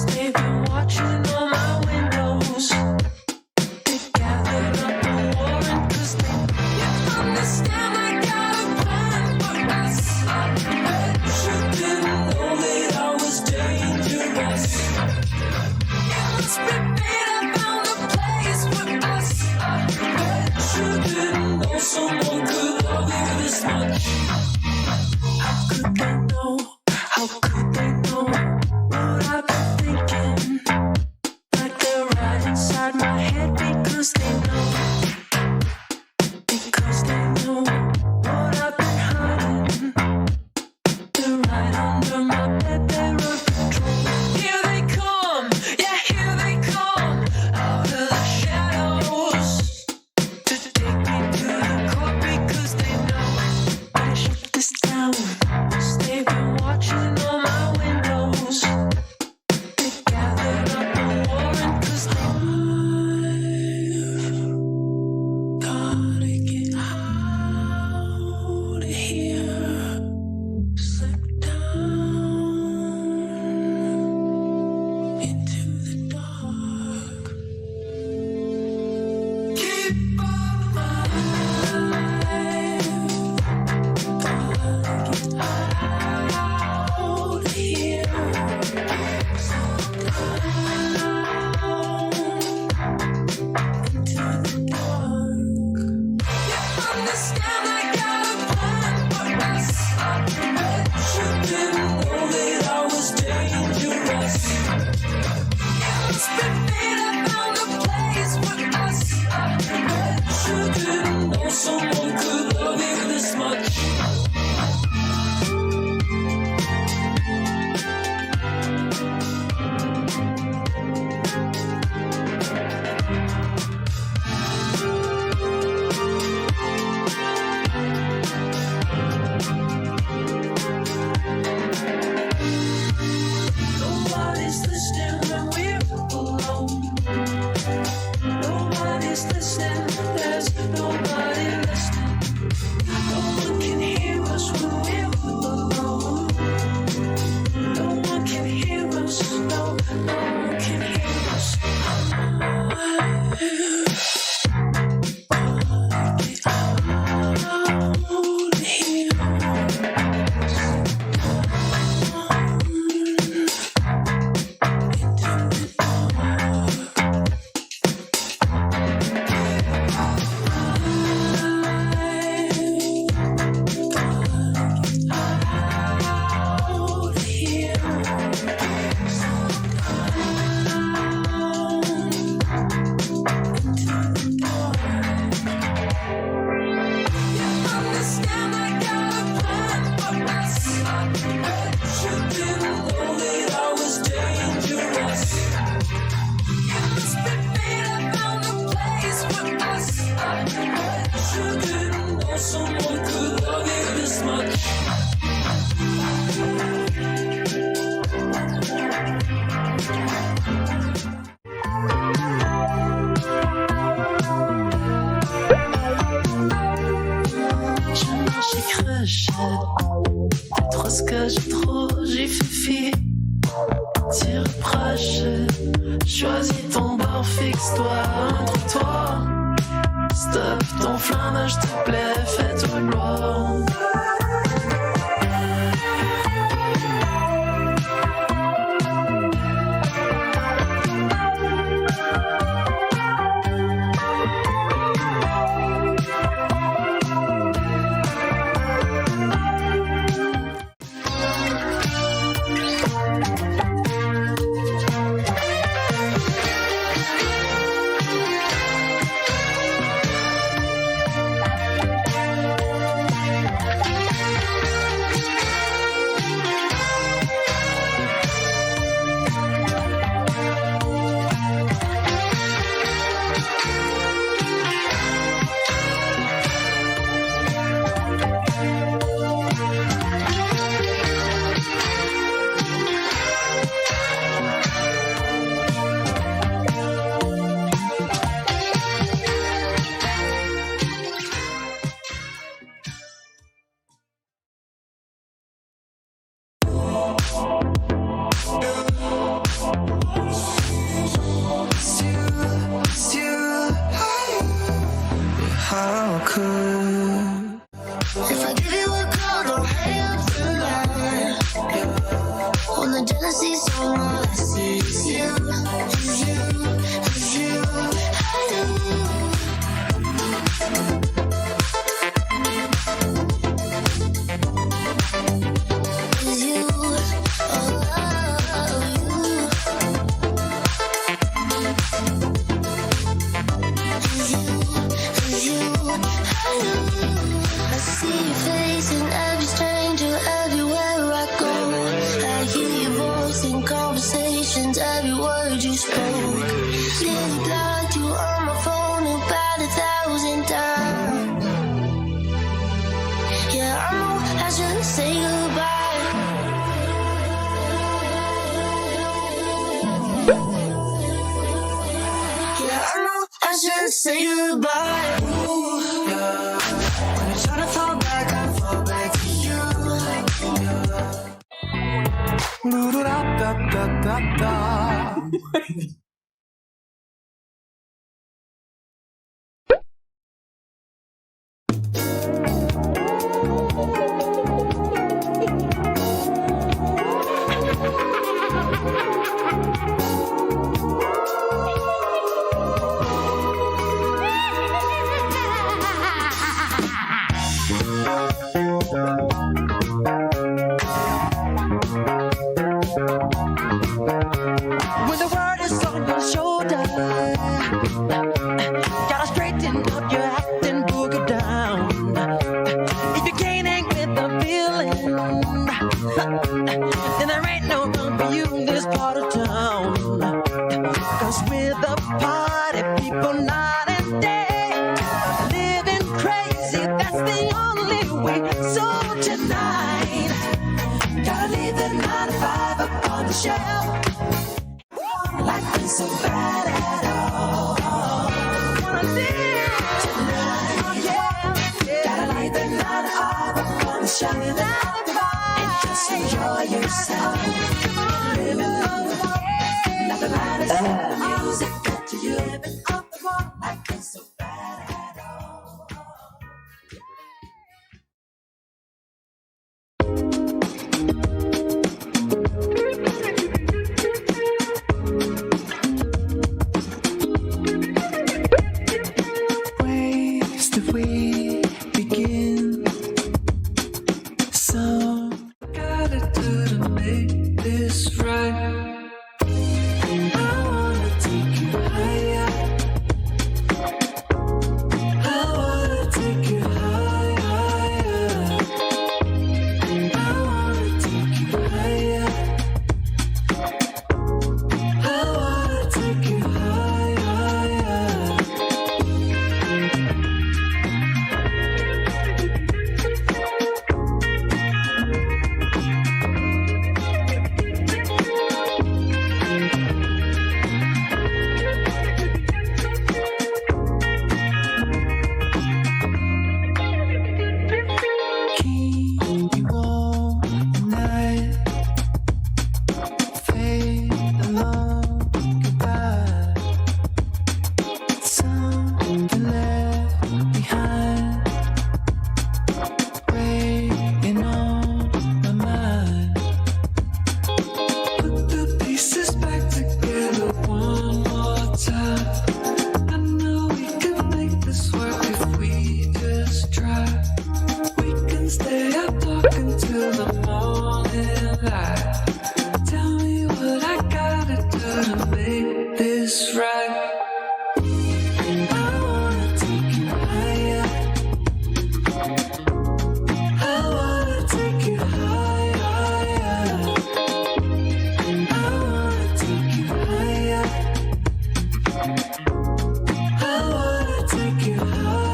They've been watching all my windows. They gathered up the warrant 'cause they understand I got a plan for us. I bet you didn't know that I was dangerous. It must be fate I found a place for us. I bet you didn't know someone could love you this much. How could they know? How could they know what I've been thinking? Like they're right inside my head because they know. Because they know what I've been hiding. They're right under my bed, they're a patrol. Here they come, yeah, here they come, out of the shadows, to take me to the court because they know I shut this down. They've been watching all my windows. They gathered up the warrant 'cause I've gotta get out of here. Slip down into the dark. Keep up my life. Gotta get out of here. Slip down into the dark. You understand I got a plan for us. I bet you didn't know that I was dangerous. It must be fate I found a place for us. I bet you didn't know someone could love you this much. Nobody's listening when we're alone. Nobody's listening, there's nobody listening. No one can hear us when we're alone. No one can hear us, no one can hear us. Get out of here. Understand I got a plan for us. I bet you didn't know that I was dangerous. It must be fate I found a place for us. I bet you didn't know someone could love you this much. Je m'en crochet. Trop ce que j'ai trop, j'ai fait fi. Tu reproches. Choisis ton bord, fixe-toi entre toi. Stop ton flinage, s'il te plaît, fais-toi gloire. conversations, every word you spoke. Really blocked you on my phone about 1,000 times. Yeah, I know I should say goodbye. Yeah, I know I should say goodbye. Ooh, yeah. When I try to fall back, I fall back to you. When the world is on your shoulder, gotta straighten up your act and boogie down. If you can't hang with the feeling, then there ain't no room for you in this part of town. Cause we're the party people night and day, living crazy, that's the only way. So tonight, gotta leave the 9 to 5 up on the shelf. Life ain't so bad at all. Wanna live tonight, yeah. Gotta leave the 9 to 5 up on the shelf and just enjoy yourself. Living on the wall, nothing matters but the music got to you. Living on the wall, life ain't so bad at all. Ways that we begin. So gotta do to make this right. I wanna take you higher. I wanna take you higher. I wanna take you higher. I wanna take you higher. Keep you warm at night. Fade along goodbye. Something left behind, weighing on my mind. Put the pieces back together one more time. I know we can make this work if we just try. We can stay up talking till the morning light. Tell me what I gotta do to make this right. I wanna take you higher. I wanna take you higher. I wanna take you higher. I wanna take you higher.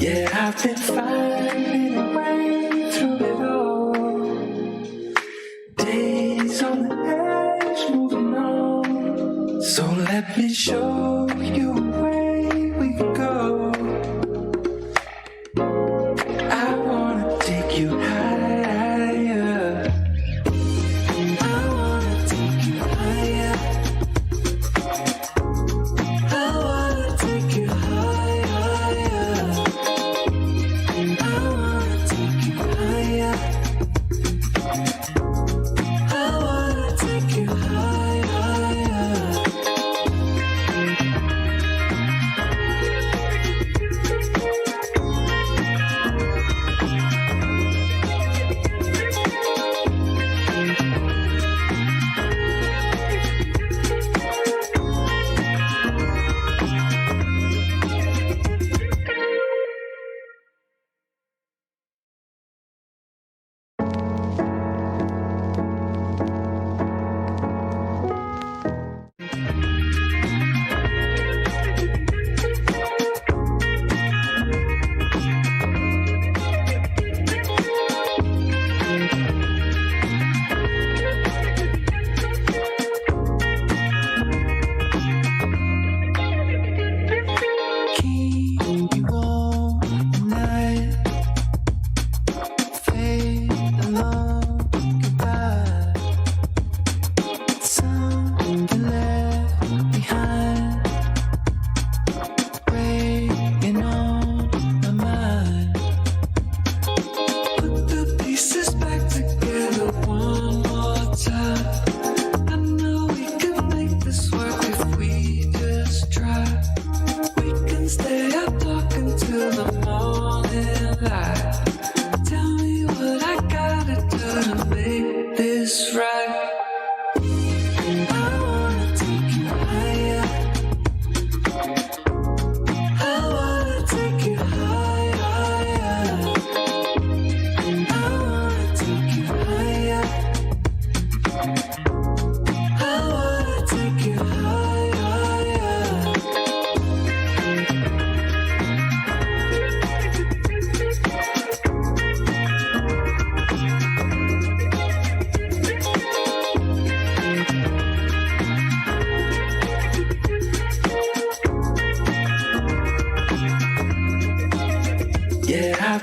Yeah, I've been finding a way through it all. Days on the edge, moving on. So let me show you a way we can go. I wanna take you higher. I wanna take you higher. I wanna take you higher. I wanna take you higher. I wanna take you higher.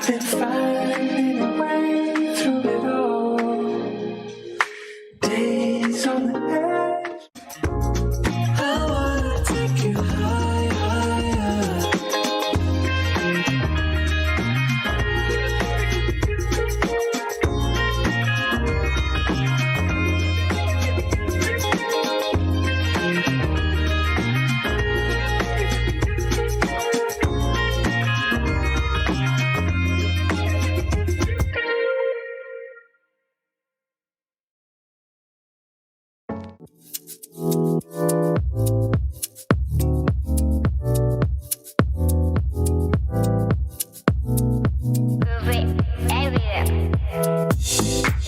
been finding a way through it all. Days on the edge. I wanna take you higher.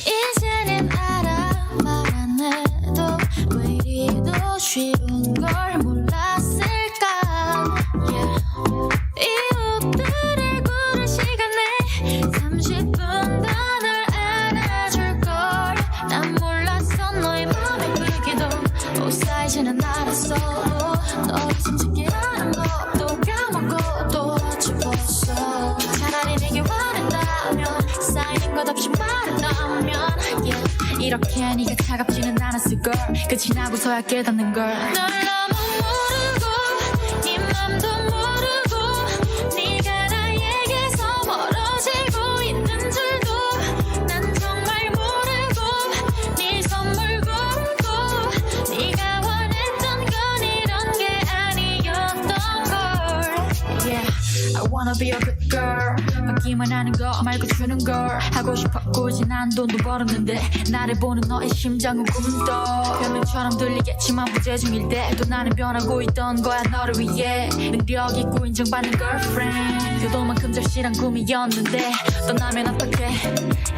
이제는 알아 말 안 해도 왜 이리도 쉬운 걸 몰랐을까 yeah. 이웃들을 부를 시간에 30분 더 널 안아줄걸 난 몰랐어 너의 맘에 끌기도 옷 사이즈는 알았어 너의 침착해하는 것도 까먹고 또 어찌웠어 차라리 내게 화낸다면 쌓이는 것 없이 말한다면 yeah. 이렇게 네가 차갑지는 않았을걸 끝이 나고서야 깨닫는걸 널 너무 모르고 네 맘도 모르고 네가 나에게서 멀어지고 있는 줄도 난 정말 모르고 네 선물 고르고 네가 원했던 건 이런 게 아니었던걸 yeah. I wanna be a good girl 받기만 하는 거 말고 주는 걸 하고 싶었고 이제 난 돈도 벌었는데 나를 보는 너의 심장은 꿈도 변명처럼 들리겠지만 부재중일 때도 나는 변하고 있던 거야 너를 위해 능력 있고 인정받는 girlfriend 교도만큼 절실한 꿈이었는데 떠나면 어떡해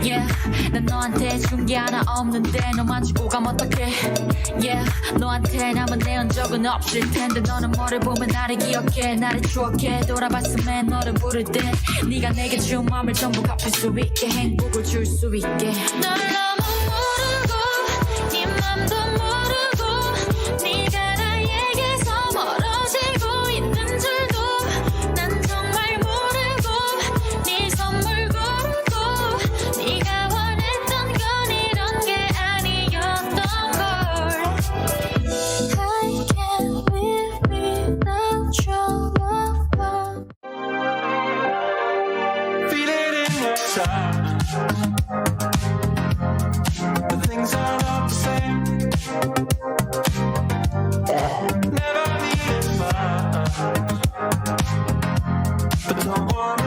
yeah. 난 너한테 준 게 하나 없는데 너만 주고 가면 어떡해 yeah. 너한테 남은 내 흔적은 없을 텐데 너는 뭐를 보면 나를 기억해 나를 추억해 돌아봤음에 너를 부를 때 네가 내게 준 마음을 전부 갚을 수 있게 행복을 줄 수 있게 널 너무 모르고 네 맘도 모르고 네가 나에게서 멀어지고 있는 줄도 난 정말 모르고 네 선물 고르고 네가 원했던 건 이런 게 아니었던걸 I can't live without your love Feel it in your touch. The things are not the same. Never needed much, but don't worry.